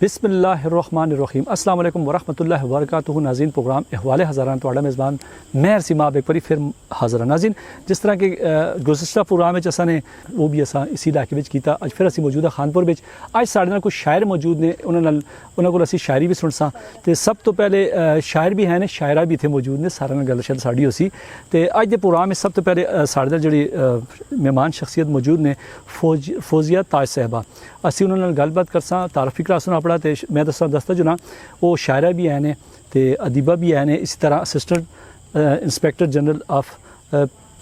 بسم اللہ الرحمن الرحیم السلام علیکم ورحمۃ اللہ وبرکاتہ ناظرین پروگرام احوال ہزاران تو میزبان میں سیماب ایک باری پھر حاضر ناظرین جس طرح کہ گزشتہ پروگرام اصا نے وہ بھی اصا اسی علاقے کیتا اج پھر اسی موجودہ خانپور اج سارے نال کچھ شاعر موجود نے انہوں کو اسی شاعری بھی سن سا تے سب تو پہلے شاعر بھی ہیں نے شاعرہ بھی اتنے موجود نے سارے گل شاید ساڑی ہو سی تے اج دے پروگرام میں سب تو پہلے سارے جڑی مہمان شخصیت موجود نے فوزیہ تاج صاحبہ اسی انہوں نے گل بات کرساں تعارفی کراسوں اپنا تے میں دستا جو نا وہ شاعرہ بھی ہیں نے تے ادیبہ بھی ہیں نے اسی طرح assistant inspector general of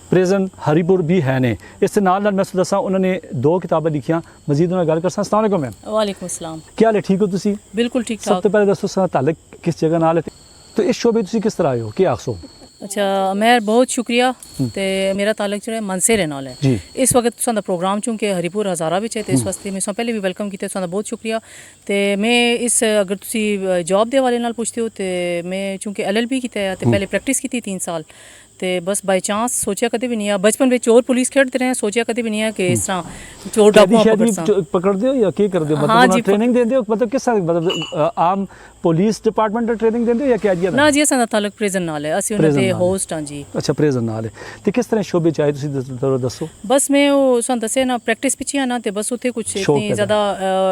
prison Haripur بھی ہے نے اس نال میں دساں انہوں نے 2 کتابیں لکھیاں مزید انہوں نے گل کرساں السلام علیکم میم وعلیکم السلام کیا حال ہے ٹھیک ہو تسی بالکل ٹھیک ٹھاک سب تو پہلے دسو سا تعلق کس جگہ نال ہے تو اس شعبے تسی کس طرح آئے ہو کیا آخسو اچھا میں بہت شکریہ تے میرا تعلق جو ہے منصیرے نال ہے جی اس وقت تساں دا پروگرام چونکہ ہری پور ہزارہ وچ ہے تے اس واسطے میں سو پہلے بھی ویلکم کیتے تساں دا بہت شکریہ تے میں اس اگر تسی جاب دے حوالے نال پوچھتے ہو تے میں چونکہ LLB کیتا ہے تے پہلے پریکٹس کیتی 3 سال تے بس بائی چانس سوچیا کدے بھی نہیں ہے بچپن میں چور پولیس کھیڈتے رہے سوچیا کدے بھی نہیں ہے کہ اس طرح چور ڈاکو پکڑ دیو یا کی کر دیو مطلب ٹریننگ دے دیو مطلب کس طرح مطلب عام پولیس ڈپارٹمنٹ ٹریننگ دیندے یا کیا جی نا جی اساں دا تعلق پریزن نال ہے اسی انہاں دے ہوسٹ ہاں جی اچھا پریزن نال ہے تے کس طرح شعبے چاہے تسی دسو بس میں وہ سن دسے نا پریکٹس پیچھے آنا تے بس اتنے کچھ اتنی زیادہ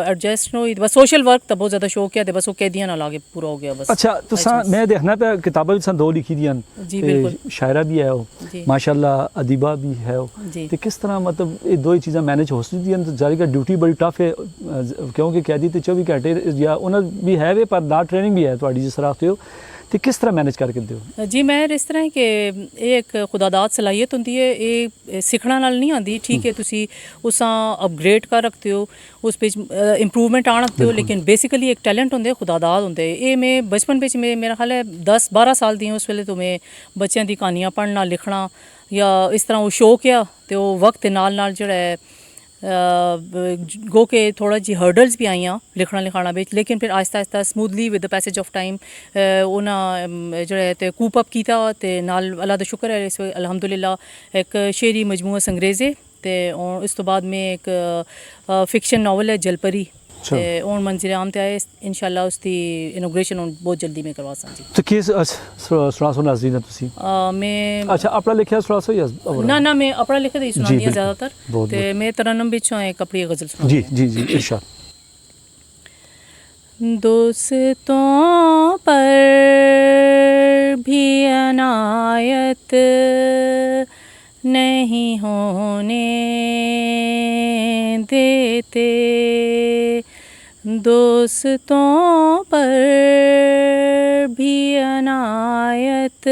ایڈجسٹ نہیں ہوئی بس سوشل ورک تو بہت زیادہ شوق ہے تے بس وہ قیدیاں نال آگے پورا ہو گیا بس اچھا تساں میں دیکھنا پہ کتاباں بھی 2 لکھی دیاں جی بالکل شاعرہ بھی ہے وہ ماشاءاللہ ادیبہ بھی ہے وہ تے کس طرح مطلب یہ 2 چیزاں مینج ہو سکتی ہیں جاری کا ڈیوٹی بڑی ٹف ہے کیونکہ قیدی تے 24 گھنٹے یا انہاں بھی ہے وے پر نال ٹریننگ بھی ہے تہاڈی جس طرح آختے ہو تے کس طرح مینج کر کے دیو جی میں اس طرح کہ یہ ایک خدا داد صلاحیت ہوندی ہے یہ سکھنا نال نہیں آندی ٹھیک ہے تسی اساں اپ گریڈ کر رکھتے ہو اس پہ امپروومنٹ آن رکھتے ہو لیکن بیسیکلی ایک ٹیلنٹ ہوندے خدا داد ہوندے یہ میں بچپن وچ میں میرا خیال ہے 10-12 سال دی اس ویلے تو میں بچیاں دی کہانیاں پڑھنا لکھنا یا اس طرح وہ شوق ہے تے وہ وقت نال نال جڑا ہے گو کہ تھوڑا جی ہرڈلز بھی آئیاں لکھنا لکھانا بچ لیکن پھر آہستہ آہستہ smoothly with the passage of time انہاں جڑا ہے تے کوپ اپ کیتا تے نال اللہ دا شکر ہے اس الحمدللہ ایک شعری مجموعہ سنگریزے تے اس تو بعد میں ایک فکشن ناول ہے جلپری تے اون منظر عام تے آئے انشاءاللہ اس دی انوگریشن بہت جلدی میں کروا ساں جی تو کی سنا سنا ناظرین تسی میں اچھا اپنا لکھیا سنا سو یا نہ میں اپنا لکھا دی سنانی ہے زیادہ تر تے میں ترنم وچوں ایک اپنی غزل سنا جی جی جی ارشاد دوستوں پر بھی عنایت نہیں ہونے دیتے دوستوں پر بھی عنایت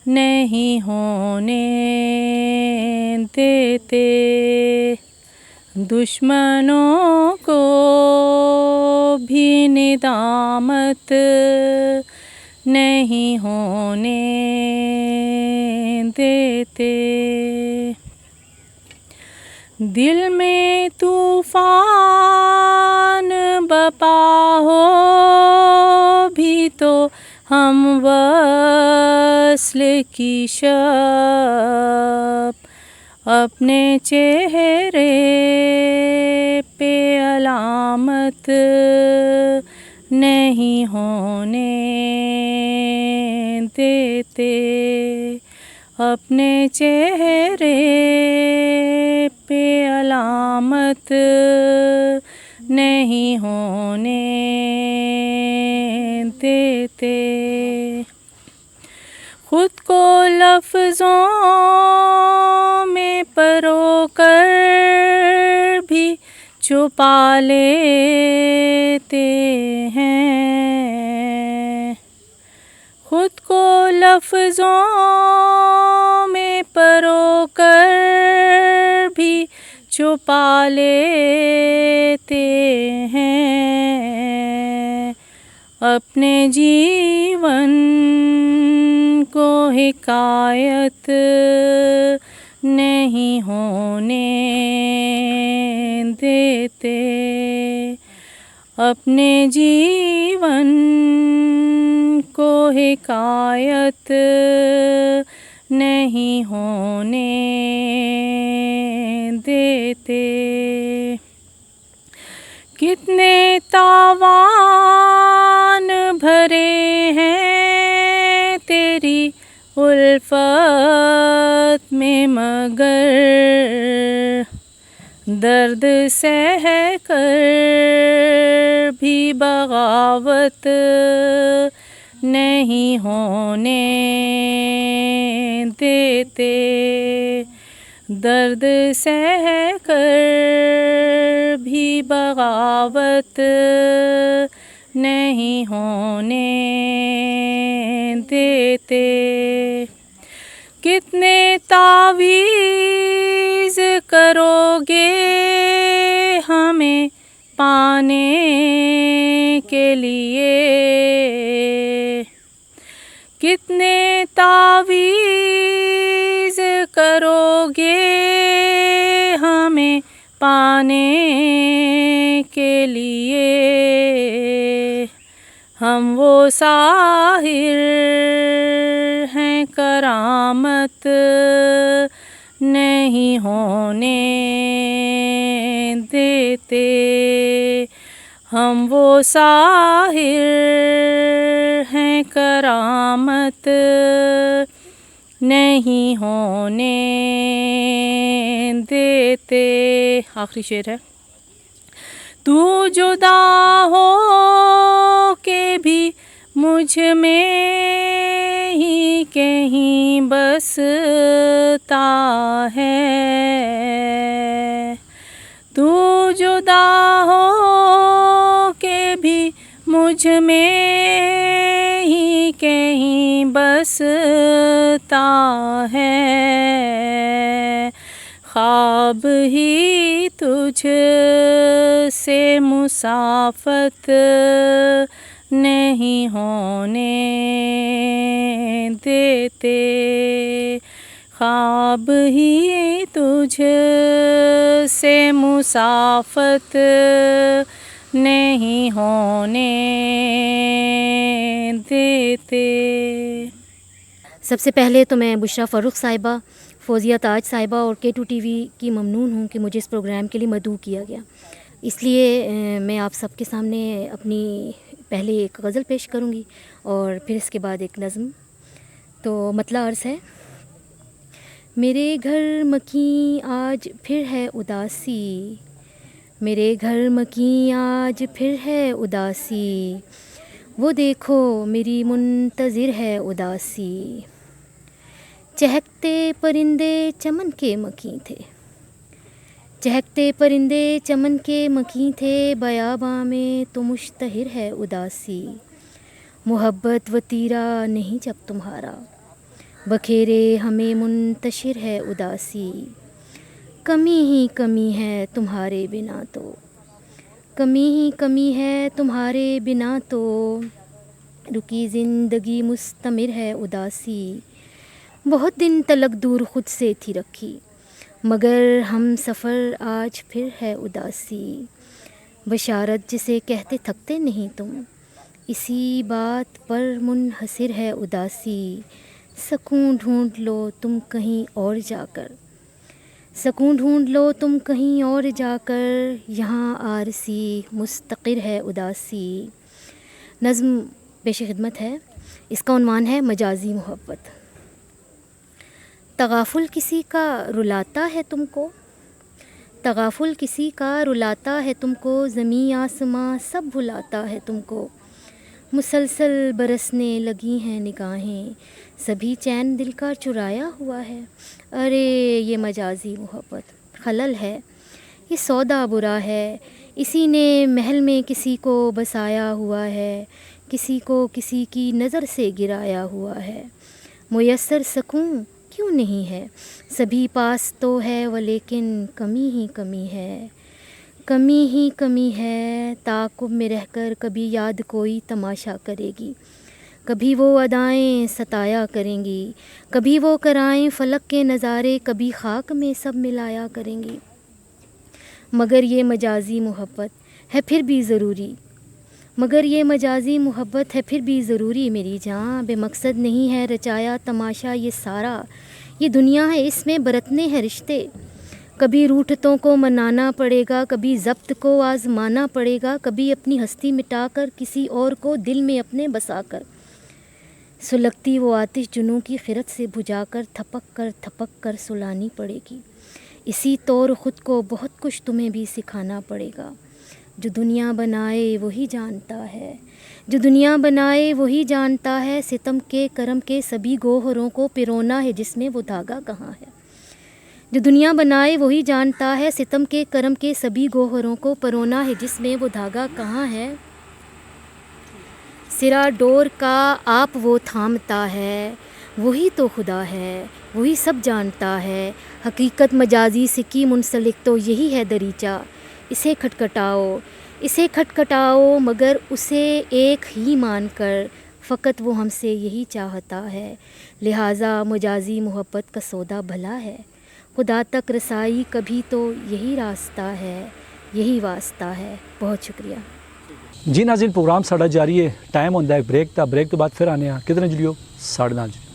نہیں ہونے دیتے دشمنوں کو بھی ندامت نہیں ہونے دیتے دل میں طوفان بپا ہو بھی تو ہم وصل کی شب اپنے چہرے پہ علامت نہیں ہونے دیتے اپنے چہرے پہ علامت نہیں ہونے دیتے خود کو لفظوں میں پرو کر بھی چھپا لیتے ہیں خود کو لفظوں میں پرو کر بھی چھپا لیتے ہیں اپنے جیون کو حکایت نہیں ہونے دیتے اپنے جیون کو حکایت نہیں ہونے دیتے کتنے تاوان بھرے ہیں تیری الفت میں، مگر درد سہ کر بھی بغاوت نہیں ہونے دیتے، درد سہ کر بھی بغاوت نہیں ہونے دیتے۔ کتنے تعویذ کرو گے ہمیں پانے کے لیے، کتنے تعویذ کرو گے ہمیں پانے کے لیے، ہم وہ ساحر ہیں کرامت نہیں ہونے دیتے، ہم وہ ساحر ہیں کرامت نہیں ہونے دیتے۔ آخری شعر ہے۔ تو جدا ہو کے بھی مجھ میں ہی کہیں بستا ہے، تو جدا ہو کے بھی مجھ میں ہی کہیں بستا ہے، خواب ہی تجھ سے مسافت نہیں ہونے دیتے، خواب ہی تجھ سے مسافت نہیں ہونے دیتے۔ سب سے پہلے تو میں بشریٰ فاروق صاحبہ، فوزیہ تاج صاحبہ اور K2TV کی ممنون ہوں کہ مجھے اس پروگرام کے لیے مدعو کیا گیا۔ اس لیے میں آپ سب کے سامنے اپنی پہلے ایک غزل پیش کروں گی اور پھر اس کے بعد ایک نظم۔ تو مطلع عرض ہے۔ میرے گھر مکیں آج پھر ہے اداسی، میرے گھر مکیں آج پھر ہے اداسی، وہ دیکھو میری منتظر ہے اداسی، چہکتے پرندے چمن کے مکیں تھے، چہکتے پرندے چمن کے مکیں تھے، بیاباں میں تو مشتہر ہے اداسی، محبت وتیرہ نہیں جب تمہارا، بکھیرے ہمیں منتشر ہے اداسی، کمی ہی کمی ہے تمہارے بنا تو، کمی ہی کمی ہے تمہارے بنا تو، رکی زندگی مستمر ہے اداسی، بہت دن تلک دور خود سے تھی رکھی، مگر ہم سفر آج پھر ہے اداسی، بشارت جسے کہتے تھکتے نہیں تم، اسی بات پر منحصر ہے اداسی، سکون ڈھونڈ لو تم کہیں اور جا کر، سکون ڈھونڈ لو تم کہیں اور جا کر، یہاں عارضی مستقر ہے اداسی۔ نظم پیش خدمت ہے، اس کا عنوان ہے مجازی محبت۔ تغافل کسی کا رلاتا ہے تم کو، تغافل کسی کا رلاتا ہے تم کو، زمیں آسماں سب بھلاتا ہے تم کو، مسلسل برسنے لگی ہیں نگاہیں، سبھی چین دل کا چرایا ہوا ہے، ارے یہ مجازی محبت خلل ہے، یہ سودا برا ہے، اسی نے محل میں کسی کو بسایا ہوا ہے، کسی کو کسی کی نظر سے گرایا ہوا ہے، میسر سکون کیوں نہیں ہے، سبھی پاس تو ہے ولیکن کمی ہی کمی ہے، کمی ہی کمی ہے، تعاقب میں رہ کر کبھی یاد کوئی تماشا کرے گی، کبھی وہ ادائیں ستایا کریں گی، کبھی وہ کرائیں فلک کے نظارے، کبھی خاک میں سب ملایا کریں گی، مگر یہ مجازی محبت ہے پھر بھی ضروری، مگر یہ مجازی محبت ہے پھر بھی ضروری، میری جان بے مقصد نہیں ہے رچایا تماشا یہ سارا، یہ دنیا ہے اس میں برتنے ہیں رشتے، कभी रूठतों को मनाना पड़ेगा, कभी ज़ब्त को आज़माना पड़ेगा, कभी अपनी हस्ती मिटाकर किसी और को दिल में अपने बसाकर, सुलगती वो आतिश जुनूं की खिरत से बुझाकर थपक कर सुलानी पड़ेगी। इसी तौर ख़ुद को बहुत कुछ तुम्हें भी सिखाना पड़ेगा। जो दुनिया बनाए वही जानता है, जो दुनिया बनाए वही जानता है, सितम के करम के सभी गोहरों को पिरोना है जिसमें वो धागा कहाँ है। जो दुनिया बनाए वही जानता है, सितम के करम के सभी गोहरों को पिरोना है जिसमें वो धागा कहाँ है। सिरा डोर का आप वो थामता है, वही तो खुदा है, वही सब जानता है। हकीकत मजाजी से की मुंसलिक तो यही है दरीचा, इसे खटखटाओ मगर उसे एक ही मानकर, फ़कत वो हमसे यही चाहता है। लिहाजा मजाजी मोहब्बत का सौदा भला है, खुदा तक रसाई कभी तो यही रास्ता है, यही वास्ता है। बहुत शुक्रिया जी नाज़रीन, प्रोग्राम साढ़ा जारी है, टाइम होंदा है ब्रेक दा, ब्रेक तो बाद फिर आने कितने जुलियो 9:30।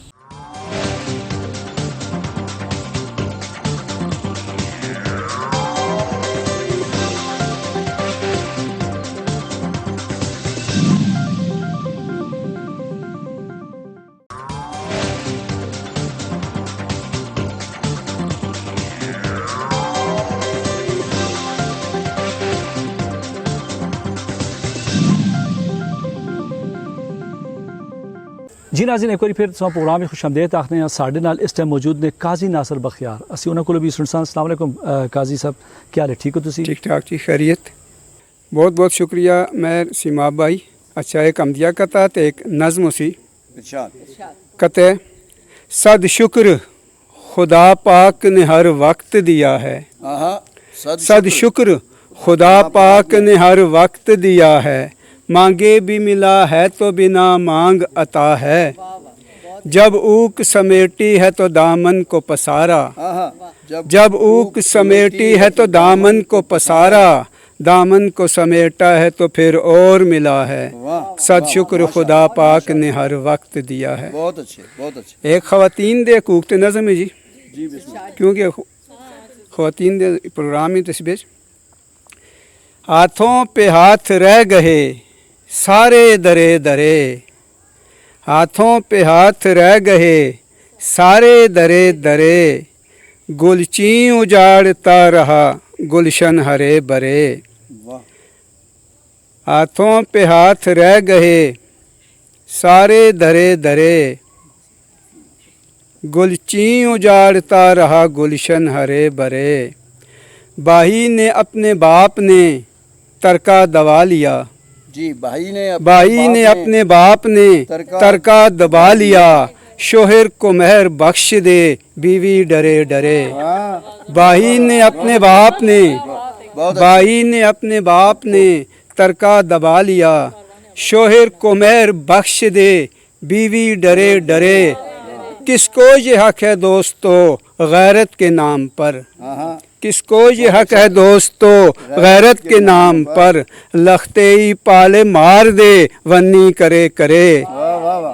जी नाज़रीन, एक बार फिर प्रोग्राम में खुश आमदेद आखने हैं। साढ़े नाल इस टाइम मौजूद ने काजी नासिर बख्तियार, असी उन्होंने को भी सुनसान। अस्सलाम वालेकुम काजी साहब, क्या हाल है? ठीक हो तुसी? ठीक ठाक जी, खैरियत। बहुत बहुत शुक्रिया मेहर सिमाब भाई। अच्छा, एक अमदिया कता तो एक नज़म सी कते। सद शुक्र खुदा पाक ने हर वक्त दिया है, सद शुक्र खुदा पाक ने हर वक्त दिया है, मांगे भी मिला है तो बिना मांग अता है। जब ऊक समेटी है तो दामन को पसारा, जब ऊक समेटी है तो दामन को पसारा, दामन को समेटा है तो फिर और मिला है। सद शुक्र खुदा पाक ने हर वक्त दिया है। बहुत अच्छे, बहुत अच्छे। एक ख़वातीन दे हकूक ते नज़म है जी, क्योंकि ख़वातीन दे प्रोग्राम में तस्बीर। हाथों पे हाथ रह गए सारे दरे दरे, हाथों पे हाथ रह गए सारे दरे दरे, गुलची उजाड़ता रहा गुलशन हरे भरे। हाथों पे हाथ रह गए सारे दरे दरे, गुलची उजाड़ता रहा गुलशन हरे भरे। भाई ने अपने बाप ने तरका दबा लिया जी, भाई ने अपने बाप ने तरका दबा लिया, शोहर को मेहर बख्श दे बीवी डरे डरे। भाई ने अपने बाप ने तरका दबा लिया, शोहर को मेहर बख्श दे बीवी डरे डरे। किसको ये हक है दोस्तों गैरत के नाम पर, किसको ये हक है दोस्तों गैरत के नाम पर, लखते ही पाले मार दे वन्नी करे करे।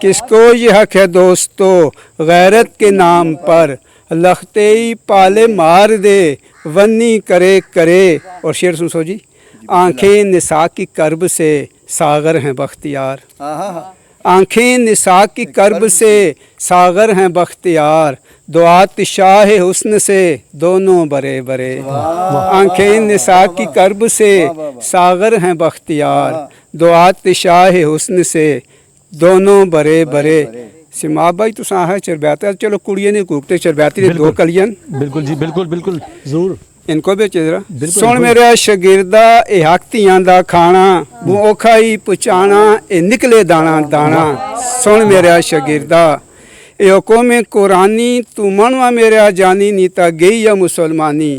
किसको ये हक है दोस्तों गैरत के नाम पर, लखते ही पाले मार दे वन्नी करे करे। और शेर सुन सो जी। आंखें निसा की कर्ब से सागर हैं बख्तियार, आंखें निसा की कर्ब से सागर हैं बख्तियार, दुआत शाह हुस्न से दोनों बरे बरे। आंखें निसा की कर्ब से सागर हैं बख्तियार, दुआत शाह हुस्न से दोनों बरे बरे। सिमाब भाई तुसा है चरब्याता, चलो कुड़िए ने कूकते चरब्याती ने दो कलियन। बिल्कुल जी, बिल्कुल बिल्कुल जरूर। इनको भी चेजरा सुन मेरा शगिरदा ए हकतियां दा खाना, वो औखा ही पुचाना ए निकले दाना दाना। सुन मेरा शगिरदा ए हुकुम कुरानी, तू मनवा मेरा जानी नीता गई या मुसलमानी।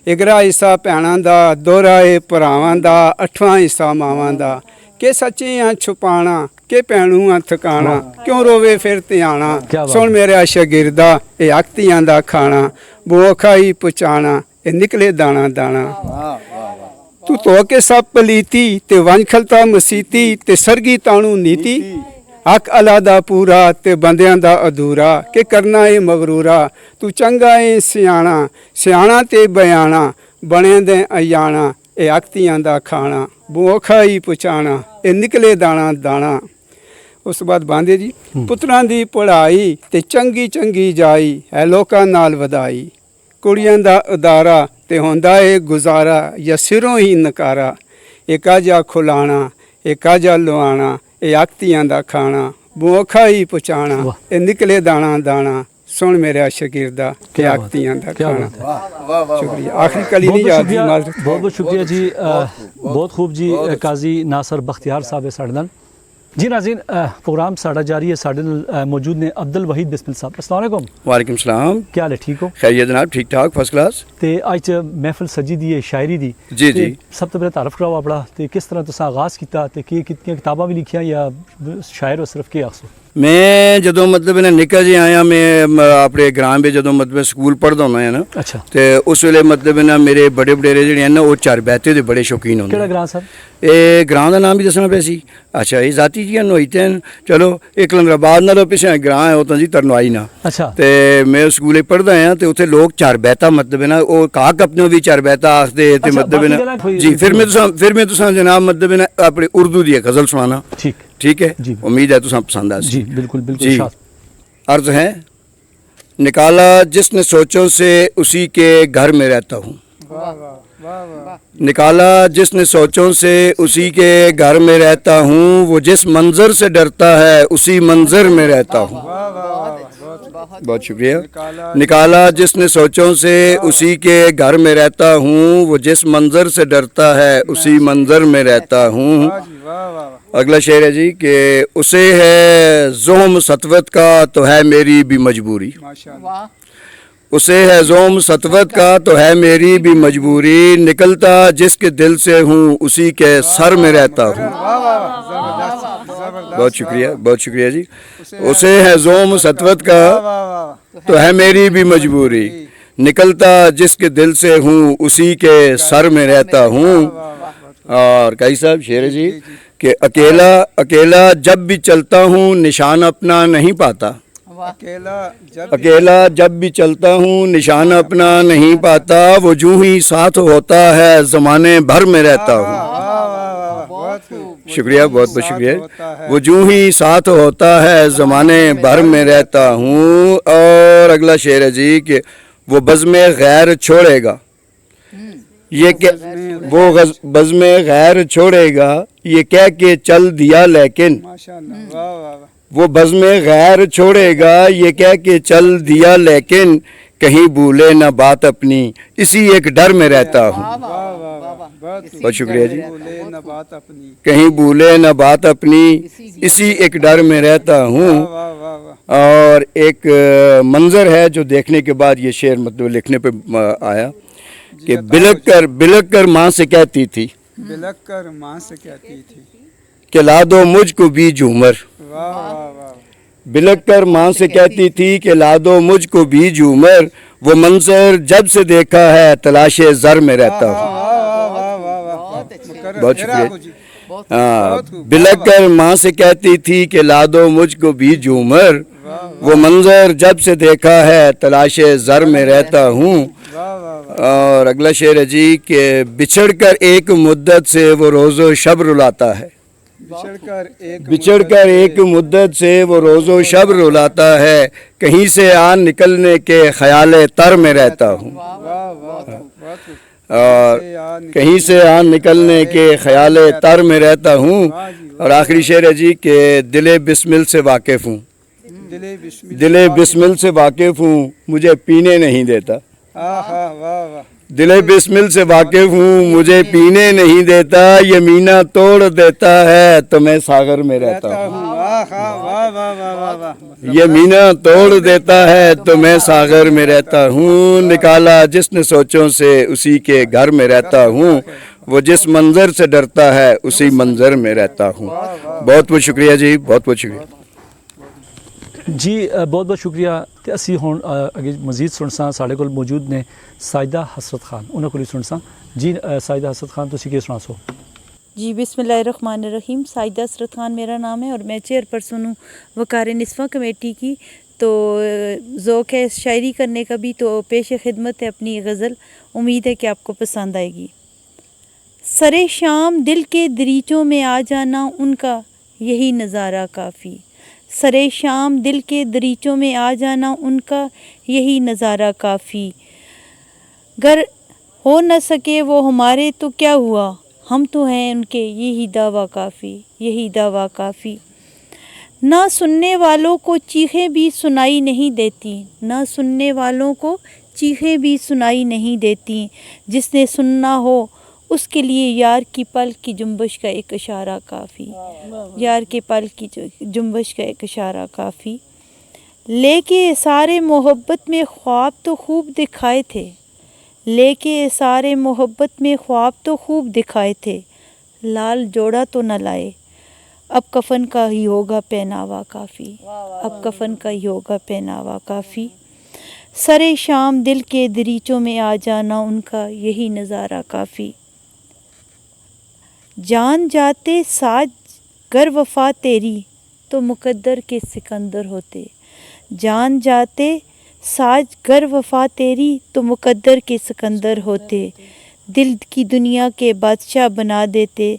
इगरा हिस्सा भैणां दा, दोहरा ए भरावां दा, 8वां हिस्सा मावां दा। के सच्चियां छुपाना के भैणू थकाना, क्यों रोवे फिर त्याना। सुन मेरा शगिरदा ए हकतियां दा खाना, वो औखा ही पुचाना ए निकले दाना दाना। तू तो के सब पलीती ते वंश खलता मसीती ते सरगी ताणू नीति, ਹੱਕ ਅੱਲਾ ਦਾ ਪੂਰਾ ਤੇ ਬੰਦਿਆਂ ਦਾ ਅਧੂਰਾ ਕਿ ਕਰਨਾ ਏ ਮਗਰੂਰਾ ਤੂੰ ਚੰਗਾ ਏ ਸਿਆਣਾ ਸਿਆਣਾ ਤੇ ਬਿਆਣਾ ਬਣੇ ਦੇ ਅਯਾਣਾ ਇਹ ਅਕਤੀਆਂ ਦਾ ਖਾਣਾ ਬੋਖਾ ਹੀ ਪੁਚਾਣਾ ਇਹ ਨਿਕਲੇ ਦਾਣਾ ਦਾਣਾ। ਉਸ ਤੋਂ ਬਾਅਦ ਬਾਂਦੇ ਜੀ ਪੁੱਤਰਾਂ ਦੀ ਪੜ੍ਹਾਈ ਤੇ ਚੰਗੀ ਚੰਗੀ ਜਾਈ ਹੈ ਲੋਕਾਂ ਨਾਲ ਵਧਾਈ ਕੁੜੀਆਂ ਦਾ ਉਦਾਰਾ ਤੇ ਹੁੰਦਾ ਏ ਗੁਜ਼ਾਰਾ ਜਾਂ ਸਿਰੋਂ ਹੀ ਨਕਾਰਾ ਇਹ ਕਾਜਾ ਖੁਲਾਣਾ ਇਹ ਕਾਜਾ ਲਵਾਣਾ ਇਹ ਅਕਤੀਆਂ ਦਾ ਖਾਣਾ ਬੋਖਾ ਹੀ ਪੁਚਾਣਾ ਇਹ ਨਿਕਲੇ ਦਾਣਾ ਦਾਣਾ ਸੁਣ ਮੇਰੇ ਸ਼ਾਗਿਰਦਾ ਕਿ ਅਕਤੀਆਂ ਦਾ ਖਾਣਾ। वाह वाह शुक्रिया आखिरी कली नहीं याद दी माजरत ਬਹੁਤ ਬਹੁਤ ਸ਼ੁਕਰੀਆ ਜੀ ਬਹੁਤ ਖੂਬ ਜੀ ਕਾਜ਼ੀ ਨਾਸਰ ਬਖਤਿਆਰ ਸਾਹਿਬ ਹੈ ਸਾਡੇ ਨਾਲ ਜੀ। ਨਾਜ਼ਰੀਨ ਪ੍ਰੋਗਰਾਮ ਸਾਡਾ ਜਾਰੀ ਹੈ ਸਾਡੇ ਨਾਲ ਮੌਜੂਦ ਨੇ ਅਬਦੁਲ ਵਹੀਦ ਬਿਸਮਿਲ ਸਾਹਿਬ। अस्सलाम वालेकुम। वालेकुम सलाम। ਕੀ ਹਾਲ ਹੈ ਠੀਕ ਹੋ? खैरियत जनाब ठीक ठाक फर्स्ट क्लास। ਤੇ ਅੱਜ ਮਹਿਫਲ ਸਜੀ ਦੀ ਹੈ ਸ਼ਾਇਰੀ ਦੀ जी ਤੇ जी ਸਭ ਤੋਂ ਪਹਿਲਾਂ ਤਾਰਫ ਕਰਾਓ ਆਪਣਾ ਤੇ ਕਿਸ ਤਰ੍ਹਾਂ ਤੁਸੀਂ ਆਗਾਜ਼ ਕੀਤਾ ਤੇ ਕਿਤਨੀਆਂ ਕਿਤਾਬਾਂ ਵੀ ਲਿਖੀਆਂ ਜਾਂ ਸ਼ਾਇਰ ਹੋ ਸਿਰਫ ਕੀ ਆਖੋ? मैं ਜਦੋਂ ਮਤਲਬ ਇਹਨਾਂ ਨਿੱਕਾ ਜਿਹਾ ਆਇਆ ਮੈਂ ਆਪਣੇ ਗ੍ਰਾਮ ਵਿੱਚ ਜਦੋਂ ਮਤਲਬ ਸਕੂਲ ਪੜ੍ਹਦਾ ਹੁੰਦਾ ਹੈ ਨਾ ਅੱਛਾ ਤੇ ਉਸ ਵੇਲੇ ਮਤਲਬ ਇਹਨਾਂ ਮੇਰੇ ਬੜੇ ਵਡੇਰੇ ਜਿਹੜੇ ਹਨ ਨਾ ਉਹ ਚਰਬੈਤੇ ਦੇ ਬੜੇ ਸ਼ੌਕੀਨ ਹੁੰਦੇ ਕਿਹੜਾ ਗ੍ਰਾਂ ਸਾਹਿਬ? ਇਹ ਗ੍ਰਾਂ ਦਾ ਨਾਮ ਵੀ ਦੱਸਣਾ ਪਿਆ ਸੀ। ਅੱਛਾ ਇਹ ਜ਼ਾਤੀ ਜੀ ਹੋਈ ਤੇ ਚਲੋ ਇੱਕ ਲੰਗਰਾਬਾਦ ਨਾਲੋਂ ਪਿੱਛੇ ਗ੍ਰਾਂ ਹੈ ਉਹ ਤਾਂ ਜੀ ਤਰਨਵਾਈ ਨਾ ਅੱਛਾ ਤੇ ਮੈਂ ਸਕੂਲੇ ਪੜ੍ਹਦਾ ਹਾਂ ਤੇ ਉੱਥੇ ਲੋਕ ਚਰਬੈਤਾ ਮਤਲਬ ਹੈ ਨਾ ਉਹ ਕਾਕ ਆਪਣੇ ਵੀ ਚਰਬੈਤਾ ਆਖਦੇ ਤੇ ਅੱਛਾ, ਮਤਲਬ ਹੈ ਬਾਕੀ ਗੱਲਾਂ ਨਾ ਕੋਈ- ਜੀ ਫਿਰ ਮੈਂ ਤੁਸਾਂ ਜਨਾਬ ਮਤਲਬ ਹੈ ਨਾ ਆਪਣੀ ਉਰਦੂ ਦੀ ਗਜ਼ਲ ਸੁਣਾਣਾ ठीक है जी। उम्मीद है तुम पसंद आ जी बिल्कुल बिल्कुल जी। शाद। अर्ज है निकाला जिसने सोचों से उसी के घर में रहता हूँ निकाला जिसने सोचों से उसी के घर में रहता हूँ वो जिस मंजर से डरता है उसी मंजर में रहता हूँ बहुत शुक्रिया। निकाला जिसने सोचों से उसी के घर में रहता हूँ वो जिस मंजर से डरता है उसी मंजर में रहता हूँ। अगला शेर है जी कि उसे है ज़ोम सतवत का तो है मेरी भी मजबूरी उसे है ज़ोम सतवत का तो है मेरी भी मजबूरी निकलता जिसके दिल से हूँ उसी के सर में रहता हूँ। बहुत शुक्रिया जी। उसे है ज़ोम सतवत का तो है मेरी भी मजबूरी निकलता जिसके दिल से हूँ उसी के सर में रहता हूँ। और कई साहब शेर है जी कि अकेला अकेला जब भी चलता हूँ निशान अपना नहीं पाता अकेला जब भी चलता हूँ निशान अपना नहीं पाता वो जूं ही साथ होता है ज़माने भर में रहता हूँ। शुक्रिया बहुत बहुत शुक्रिया। वो जूं ही साथ होता है ज़माने भर में रहता हूँ। और अगला शेर है जी कि वो बज़्म गैर छोड़ेगा ये क्या वो बज़्म गैर छोड़ेगा ये कह के चल दिया लेकिन वो बज़्म गैर छोड़ेगा ये कह के चल दिया लेकिन कहीं भूले न बात अपनी इसी एक डर में रहता हूँ। बहुत शुक्रिया जी। कहीं भूले न बात अपनी इसी एक डर में रहता हूँ। और एक मंजर है जो देखने के बाद ये शेर मतलब लिखने पे आया कि बिलक कर माँ से कहती थी कि ला दो मुझको भी झूमर बिलक कर माँ से कहती थी कि ला दो मुझको भी झूमर वो मंजर जब से देखा है तलाशे ज़र में रहता हूँ। बहुत शुक्रिया। हाँ बिलक कर माँ से कहती थी कि ला दो मुझको भी झूमर वो मंजर जब से देखा है तलाशे ज़र में रहता हूँ। और अगला शेर है जी कि बिछड़ कर एक मुद्दत से वो रोज़ो शब रुलाता है बिछड़ कर एक मुद्दत से वो रोज़ो शब रुलाता है कहीं से आन निकलने के ख्याल तर में रहता हूँ। और कहीं से आन निकलने के ख्याल तर में रहता हूँ। और आखिरी शेर है जी कि दिले बिस्मिल से वाकिफ़ हूँ दिले बिस्मिल से वाकिफ़ हूँ मुझे पीने नहीं देता दिले बिस्मिल से वाकिफ़ हूँ मुझे पीने नहीं देता यमीना तोड़ देता है तो मैं सागर में रहता हूँ। यमीना तोड़ देता है तो मैं सागर में रहता हूँ निकाला जिसने सोचों से उसी के घर में रहता हूँ वो जिस मंजर से डरता है उसी मंजर में रहता हूँ। बहुत बहुत शुक्रिया जी बहुत बहुत शुक्रिया जी बहुत बहुत शुक्रिया। तो असी हुण अगे मजीद सुनसा साढ़े कोल मौजूद ने साइदा हसरत खान उन्होंने को सुनसा जी। साइदा हसरत खान तुसी की सुना सो? जी बिस्मिल्लाहिर्रहमानिर्रहीम। साइदा असरत खान मेरा नाम है और मैं चेयरपर्सन हूँ वकार निस्वा कमेटी की। तो ज़ौक़ है शायरी करने का भी, तो पेश खिदमत है अपनी गज़ल, उम्मीद है कि आपको पसंद आएगी। सरे शाम दिल के दरीचों में आ जाना उनका यही नज़ारा काफ़ी। सरे शाम दिल के दरीचों में आ जाना उनका यही नज़ारा काफ़ी। गर हो न सके वो हमारे तो क्या हुआ, हम तो हैं उनके यही दावा काफ़ी, यही दावा काफ़ी। ना सुनने वालों को चीखें भी सुनाई नहीं देती, ना सुनने वालों को चीखें भी सुनाई नहीं देती। जिसने सुनना हो उसके लिए यार की पल की जुम्बश का एक इशारा काफ़ी, यार के पल की जुम्बश का एक इशारा काफ़ी। लेके सारे मोहब्बत में ख्वाब तो खूब दिखाए थे, लेके सारे मोहब्बत में ख्वाब तो खूब दिखाए थे। लाल जोड़ा तो न लाए, अब कफन का ही होगा पहनावा काफ़ी, अब कफन का ही होगा पहनावा काफ़ी। सरे शाम दिल के दरीचों में आ जाना उनका यही नज़ारा काफ़ी। जान जाते साज गर वफ़ा तेरी तो मुकद्दर के सिकंदर होते। जान जाते साज गर वफ़ा तेरी तो मुकद्दर के सिकंदर होते। दिल की दुनिया के बादशाह बना देते।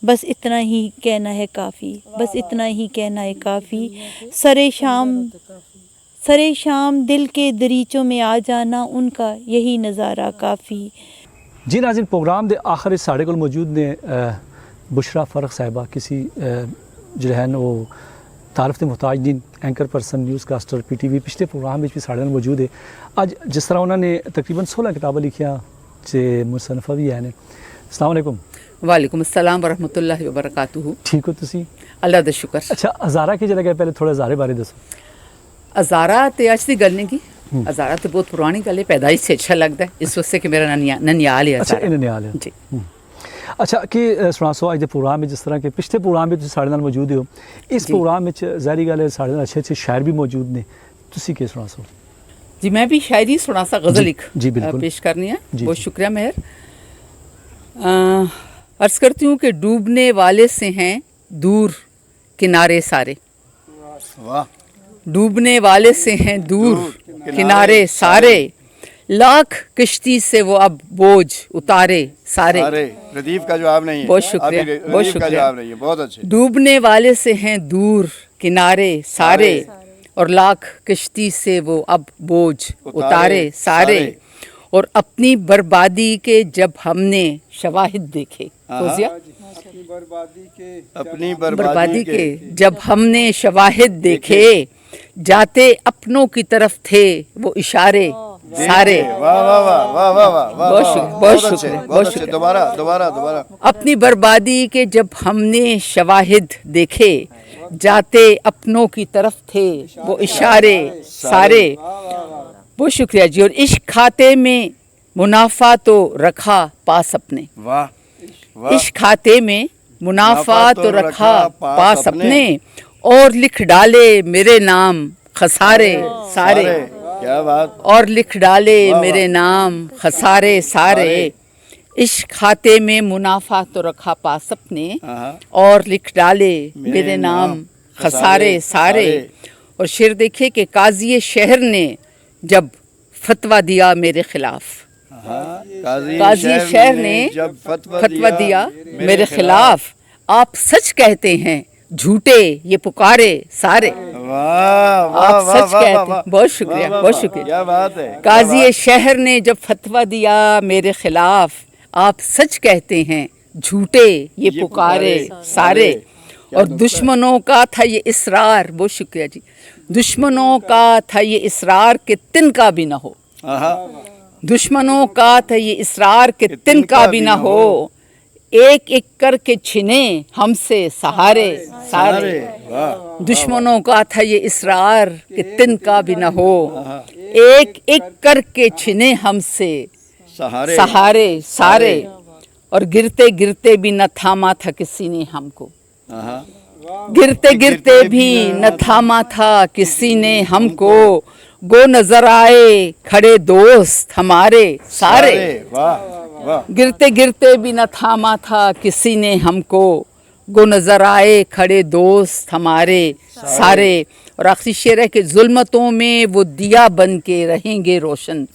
बस इतना ही कहना है काफ़ी, बस इतना ही कहना है काफ़ी। सरे शाम दिल के दरीचों में आ जाना उनका यही नज़ारा काफ़ी। जी नाज़रीन, प्रोग्राम दे आखिर साढ़े को मौजूद ने बुशरा फ़र्क साहिबा किसी जो है वो तारफ़ मुहताज दिन anchor person newscaster PTV पिछले प्रोग्राम में भी साढ़े मौजूद है। अज जिस तरह उन्होंने तकरीबन 16 किताबें लिखियाँ जे मुसन्नफ़ा भी हैं। अस्सलाम वालेकुम। वालेकुम अस्सलाम वरहमतुल्लाहि वबरकातुहू। ठीक हो तुसी? अल्लाह दा शुक्र। अच्छा, हज़ारा की जगह पहले थोड़ा हज़ारे बारे दसो। हज़ारा ते अज दी गल नहीं की, हज़ारा तो बहुत पुरानी गल है, पैदाइश से अच्छा लगता है इस वास्ते कि मेरा ननियाल है। अच्छा, ननियाल है जी। अच्छा कि सुना सो अज दे प्रोग्राम में जिस तरह के पिछले प्रोग्राम में तुसीं साढ़े नाल मौजूद हो, इस प्रोग्राम में ज़ाहिरी गल है साढ़े नाल अच्छे अच्छे शायर भी मौजूद ने, तुसीं के सुना सो? जी मैं भी शायरी सुना सा गज़ल एक जी बिल्कुल पेश करनी है। जी, बहुत शुक्रिया मेहर। अर्ज़ करती हूँ कि डूबने वाले से हैं दूर किनारे सारे। वाह। डूबने वाले से हैं दूर किनारे सारे, लाख कश्ती से वो अब बोझ उतारे सारे। अरे रदीफ का जवाब नहीं है। बहुत शुक्रिया, बहुत रदीफ का शुक्रिया। जवाब नहीं है, बहुत अच्छे। डूबने वाले से हैं दूर किनारे सारे, और लाख कश्ती से वो अब बोझ उतारे सारे। और अपनी बर्बादी के जब हमने शवाहिद देखे, अपनी बर्बादी के जब हमने शवाहिद देखे, जाते अपनों की तरफ थे वो इशारे सारे। वाह वाह वाह वाह वाह वाह, बहुत शुक्रिया, बहुत शुक्रिया, बहुत शुक्रिया। दोबारा दोबारा दोबारा। अपनी बर्बादी के जब हमने शवाहिद देखे, जाते अपनों की तरफ थे वो इशारे सारे। बहुत शुक्रिया जी। और इश्क खाते में मुनाफा तो रखा पास अपने। वाह वाह। इश्क खाते में मुनाफा तो रखा पास अपने, और लिख डाले मेरे नाम खसारे सारे। क्या बात। और लिख डाले मेरे नाम खसारे सारे। इश्क खाते में मुनाफा तो रखा पास अपने, और लिख डाले मेरे नाम खसारे सारे। और शेर देखिए कि काजी शहर ने जब फतवा दिया मेरे खिलाफ, काजी शहर ने जब फतवा दिया मेरे खिलाफ, आप सच कहते हैं झूठे ये पुकारे सारे। वाह आप सच कहते हैं। बहुत शुक्रिया, बहुत शुक्रिया। क्या बात है। काजी शहर ने जब फतवा दिया मेरे खिलाफ, आप सच कहते हैं झूठे ये पुकारे सारे। और दुश्मनों का था ये इसरार, बहुत शुक्रिया जी, दुश्मनों का था ये इसरार कि तिनका भी ना हो। दुश्मनों का था ये इसरार कि तिनका भी ना हो, एक एक करके छिने हमसे सहारे सारे। दुश्मनों का था ये इसरार कि तिनका भी ना हो, एक एक करके छिने हमसे सहारे सारे। और गिरते गिरते भी न थामा था किसी ने हमको, गिरते गिरते भी न थामा था किसी ने हमको, गो नजर आए खड़े दोस्त हमारे सारे। गिरते गिरते भी न थामा था किसी ने हमको, गो नजर आए खड़े दोस्त हमारे सारे। और आखिरी शेर है कि जुल्मतों में वो दिया बन के रहेंगे रोशन।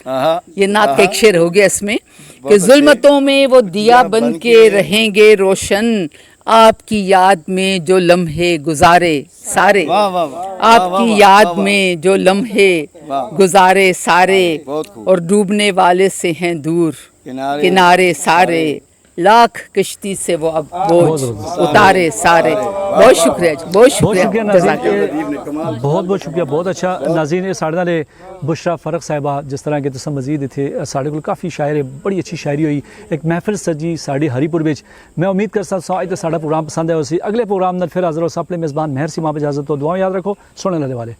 ये नात का एक शेर हो गया इसमें कि जुल्मतों में वो दिया बन के रहेंगे रोशन, आपकी याद में जो लम्हे गुजारे सारे, आपकी याद में जो लम्हे गुजारे सारे, और डूबने वाले से हैं दूर किनारे सारे, लाख कश्ती से वो अब बोझ उतारे सारे। बहुत शुक्रिया जी, बहुत शुक्रिया नाज़रीन, बहुत बहुत शुक्रिया, बहुत अच्छा। नाज़रीन साढ़े नाल बुशरा फरक साहिबा जिस तरह के तुम मजीद इत्थे साढ़े कोल काफ़ी शायर है, बड़ी अच्छी शायरी हुई, एक महफिल सजी साड़ी हरीपुर विच। मैं उम्मीद करता हूं अज साड़ा प्रोग्राम पसंद आया। अगले प्रोग्राम नाल फिर हाज़र हो। अपने मेज़बान मेहर सिमा इजाज़त तो दुआ याद रखो। सुनने वाले